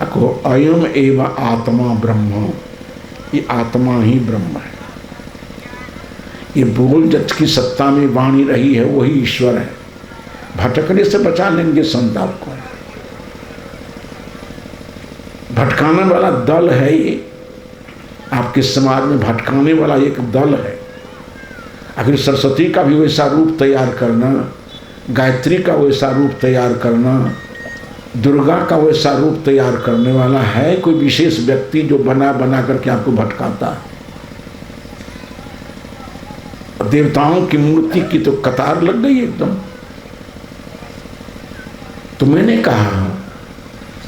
कहो अयम एव आत्मा ब्रह्म, ये आत्मा ही ब्रह्म है। ये बोल जट की सत्ता में वाणी रही है वही ईश्वर है। भटकने से बचा लेंगे संत आपको। भटकाने वाला दल है ये, आपके समाज में भटकाने वाला एक दल है। आखिर सरस्वती का भी वैसा रूप तैयार करना, गायत्री का वैसा रूप तैयार करना, दुर्गा का वैसा रूप तैयार करने वाला है कोई विशेष व्यक्ति जो बना बना करके आपको भटकाता है। देवताओं की मूर्ति की तो कतार लग गई एकदम। तो मैंने कहा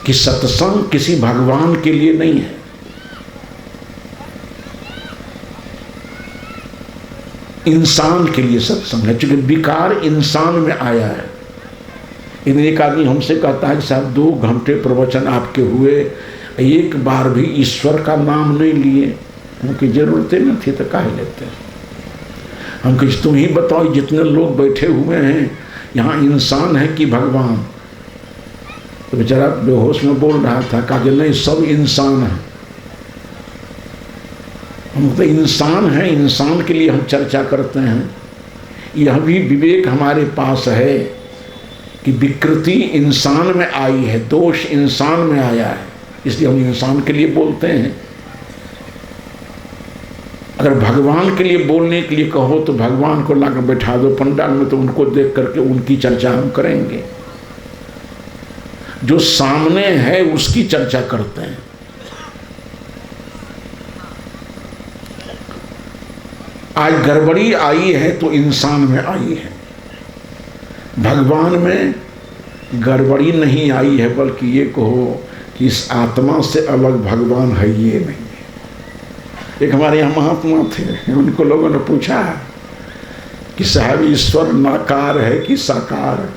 कि सत्संग किसी भगवान के लिए नहीं है, इंसान के लिए सत्संग है। क्योंकि विकार इंसान में आया है। इन एक आदमी हमसे कहता है कि साहब 2 घंटे प्रवचन आपके हुए, एक बार भी ईश्वर का नाम नहीं लिए। उनकी जरूरतें नहीं थी तो काहे लेते हैं। हम कहीं तुम ही बताओ, जितने लोग बैठे हुए हैं यहाँ इंसान है कि भगवान? तो बेचारा बेहोश में बोल रहा था, कहा कि नहीं सब इंसान है। हम तो इंसान है, इंसान के लिए हम चर्चा करते हैं। यह भी विवेक हमारे पास है कि विकृति इंसान में आई है, दोष इंसान में आया है, इसलिए हम इंसान के लिए बोलते हैं। अगर भगवान के लिए बोलने के लिए कहो तो भगवान को लाकर बैठा दो पंडाल में, तो उनको देख करके उनकी चर्चा हम करेंगे। जो सामने है उसकी चर्चा करते हैं। आज गड़बड़ी आई है तो इंसान में आई है, भगवान में गड़बड़ी नहीं आई है, बल्कि ये कहो कि इस आत्मा से अलग भगवान है ये नहीं है। एक हमारे यहाँ महात्मा थे, उनको लोगों ने पूछा कि साहब ईश्वर नाकार है कि साकार है?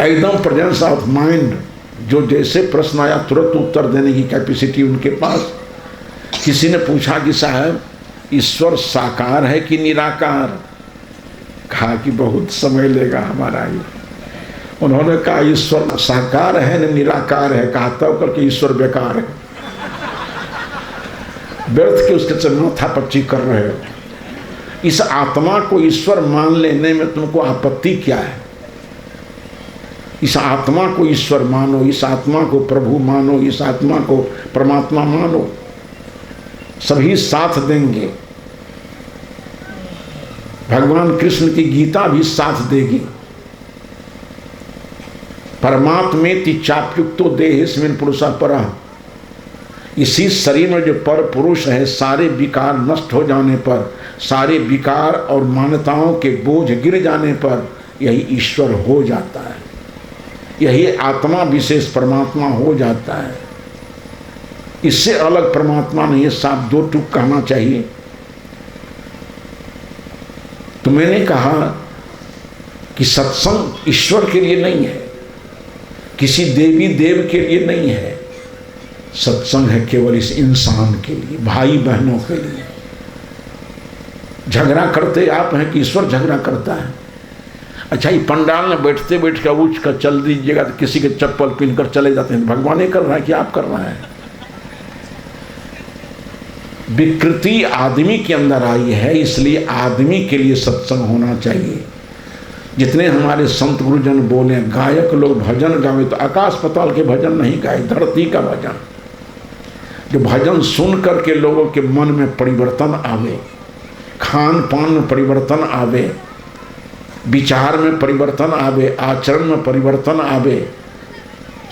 एकदम प्रेजेंस ऑफ माइंड, जो जैसे प्रश्न आया तुरंत उत्तर देने की कैपेसिटी उनके पास। किसी ने पूछा कि साहब ईश्वर साकार है कि निराकार? कहा कि बहुत समय लेगा हमारा ये। उन्होंने कहा ईश्वर साकार है न निराकार है? कहा तब करके ईश्वर बेकार है। व्यर्थ के उसके माथा पच्ची कर रहे हो। इस आत्मा को ईश्वर मान लेने में तुमको आपत्ति क्या है? इस आत्मा को ईश्वर मानो, इस आत्मा को प्रभु मानो, इस आत्मा को परमात्मा मानो, सभी साथ देंगे। भगवान कृष्ण की गीता भी साथ देगी। परमात्मेति चाप्युक्तो देहेस्मिन् पुरुषः परः। इसी शरीर में जो पर पुरुष है, सारे विकार नष्ट हो जाने पर, सारे विकार और मान्यताओं के बोझ गिर जाने पर यही ईश्वर हो जाता है, यही आत्मा विशेष परमात्मा हो जाता है। इससे अलग परमात्मा नहीं है। साफ 2 टूक कहना चाहिए। तो मैंने कहा कि सत्संग ईश्वर के लिए नहीं है, किसी देवी देव के लिए नहीं है। सत्संग है केवल इस इंसान के लिए, भाई बहनों के लिए। झगड़ा करते आप हैं कि ईश्वर झगड़ा करता है? अच्छा, ये पंडाल में बैठते बैठ कर उठ कर चल दीजिएगा तो किसी के चप्पल पहनकर चले जाते हैं। भगवान ही कर रहा है कि आप कर रहा है? विकृति आदमी के अंदर आई है, इसलिए आदमी के लिए सत्संग होना चाहिए। जितने हमारे संत गुरुजन बोले, गायक लोग भजन गावे तो आकाश पाताल के भजन नहीं गाए, धरती का भजन। जो भजन सुन करके लोगों के मन में परिवर्तन आवे, खान पान में परिवर्तन आवे, विचार में परिवर्तन आवे, आचरण में परिवर्तन आवे,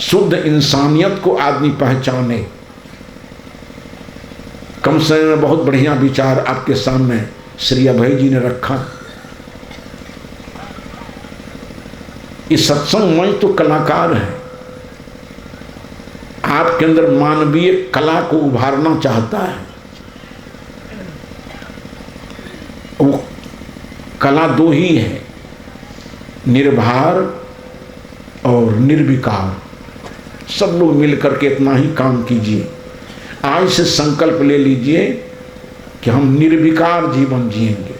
शुद्ध इंसानियत को आदमी पहचाने। कम समय में बहुत बढ़िया विचार आपके सामने श्री अभय जी ने रखा। इस सत्संग मंच तो कलाकार है, आपके अंदर मानवीय कला को उभारना चाहता है। वो कला 2 ही है, निर्भार और निर्विकार। सब लोग मिलकर के इतना ही काम कीजिए। आज से संकल्प ले लीजिए कि हम निर्विकार जीवन जिएंगे।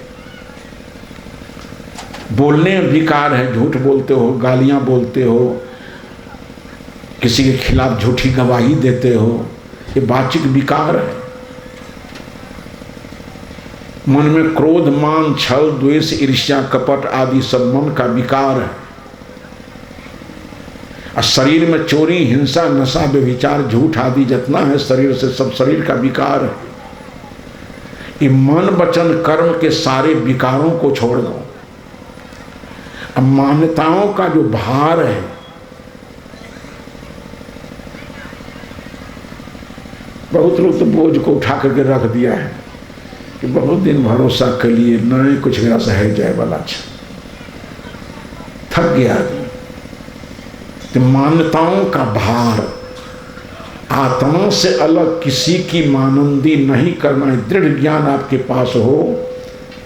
बोलने में विकार है, झूठ बोलते हो, गालियां बोलते हो, किसी के खिलाफ झूठी गवाही देते हो, ये वाचिक विकार है। मन में क्रोध, मान, छल, द्वेष, ईर्ष्या, कपट आदि सब मन का विकार है। और शरीर में चोरी, हिंसा, नशा, व्यभिचार, झूठ आदि जितना है शरीर से सब शरीर का विकार है। ये मन वचन कर्म के सारे विकारों को छोड़ दो। अब मान्यताओं का जो भार है, बहुत लोग तो बोझ को उठा करके रख दिया है कि बहुत दिन भरोसा के लिए न कुछ मेरा सह जाए वाला, थक गया आदमी। तो मान्यताओं का भार, आत्मा से अलग किसी की मानंदी नहीं करना है। दृढ़ ज्ञान आपके पास हो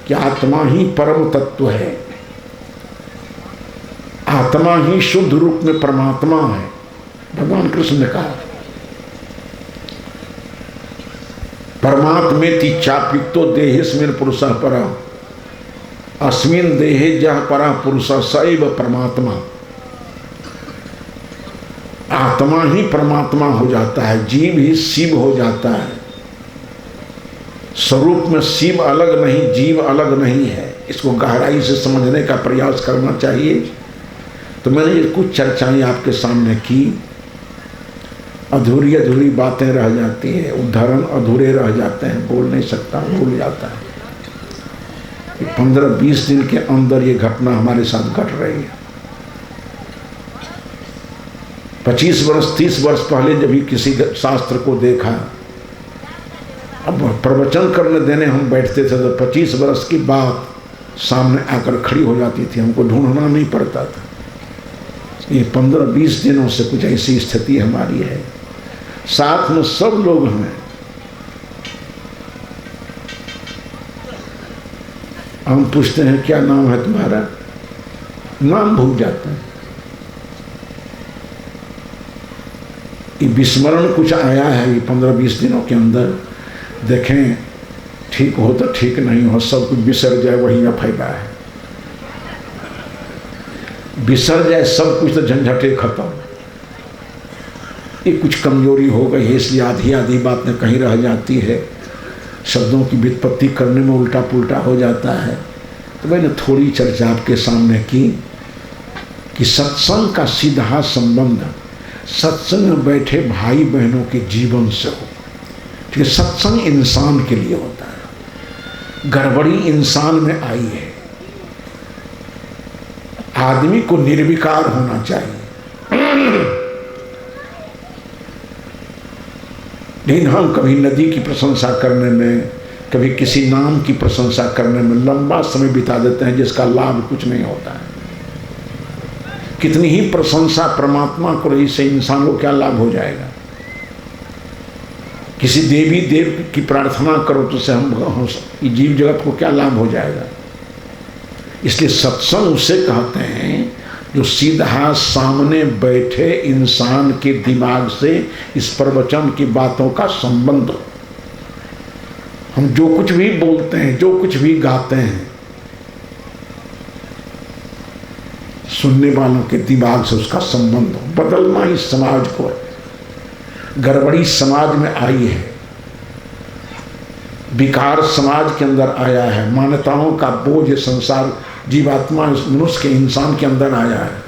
कि आत्मा ही परम तत्व है, आत्मा ही शुद्ध रूप में परमात्मा है। भगवान कृष्ण ने कहा परमात्मेति चाप्युक्तो देहेस्मिन् पुरुषः परः, अस्मिन् देहे जह परः पुरुषः सैव परमात्मा। आत्मा ही परमात्मा हो जाता है, जीव ही शिव हो जाता है। स्वरूप में शिव अलग नहीं, जीव अलग नहीं है। इसको गहराई से समझने का प्रयास करना चाहिए। तो मैंने ये कुछ चर्चाएं आपके सामने की, अधूरी अधूरी बातें रह जाती हैं, उदाहरण अधूरे रह जाते हैं, बोल नहीं सकता, भूल जाता है। 15-20 दिन के अंदर ये घटना हमारे साथ घट रही है। 25 वर्ष 30 वर्ष पहले जब भी किसी शास्त्र को देखा, अब प्रवचन करने देने हम बैठते थे तो 25 वर्ष की बात सामने आकर खड़ी हो जाती थी, हमको ढूंढना नहीं पड़ता था। ये 15-20 दिनों से कुछ ऐसी स्थिति हमारी है। साथ में सब लोग हैं, हम पूछते हैं क्या नाम है तुम्हारा, नाम भूल जाते हैं। ये विस्मरण कुछ आया है ये 15-20 दिनों के अंदर। देखें ठीक हो तो ठीक, नहीं हो सब कुछ बिसर जाए, वही फायदा है। बिसर जाए सब कुछ तो झंझटे खत्म। ये कुछ कमजोरी हो गई है, इसलिए आधी आधी बातें कहीं रह जाती है, शब्दों की व्युत्पत्ति करने में उल्टा पुल्टा हो जाता है। तो मैंने थोड़ी चर्चा आपके सामने की कि सत्संग का सीधा संबंध सत्संग में बैठे भाई बहनों के जीवन से हो। ठीक है, सत्संग इंसान के लिए होता है, गड़बड़ी इंसान में आई है। आदमी को निर्विकार होना चाहिए। लेकिन हम कभी नदी की प्रशंसा करने में, कभी किसी नाम की प्रशंसा करने में लंबा समय बिता देते हैं जिसका लाभ कुछ नहीं होता है। कितनी ही प्रशंसा परमात्मा को रही से इंसान को क्या लाभ हो जाएगा। किसी देवी देव की प्रार्थना करो तो से हम जीव जगत को क्या लाभ हो जाएगा। इसलिए सत्संग उसे कहते हैं जो सीधा सामने बैठे इंसान के दिमाग से इस प्रवचन की बातों का संबंध हो। हम जो कुछ भी बोलते हैं, जो कुछ भी गाते हैं, सुनने वालों के दिमाग से उसका संबंध हो। बदलना ही समाज को है। गड़बड़ी समाज में आई है, विकार समाज के अंदर आया है, मान्यताओं का बोझ संसार जीवात्मा मनुष्य के इंसान के अंदर आया है।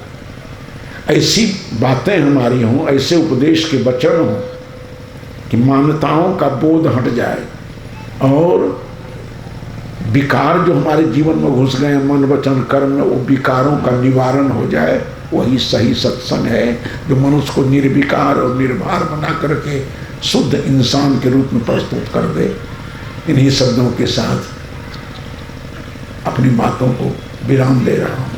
ऐसी बातें हमारी हों, ऐसे उपदेश के वचन हों कि मान्यताओं का बोध हट जाए और विकार जो हमारे जीवन में घुस गए मन वचन कर्म में, वो विकारों का निवारण हो जाए। वही सही सत्संग है जो मनुष्य को निर्विकार और निर्भर बना करके शुद्ध इंसान के रूप में प्रस्तुत कर दे। इन्हीं शब्दों के साथ अपनी बातों को विराम दे रहा हूँ।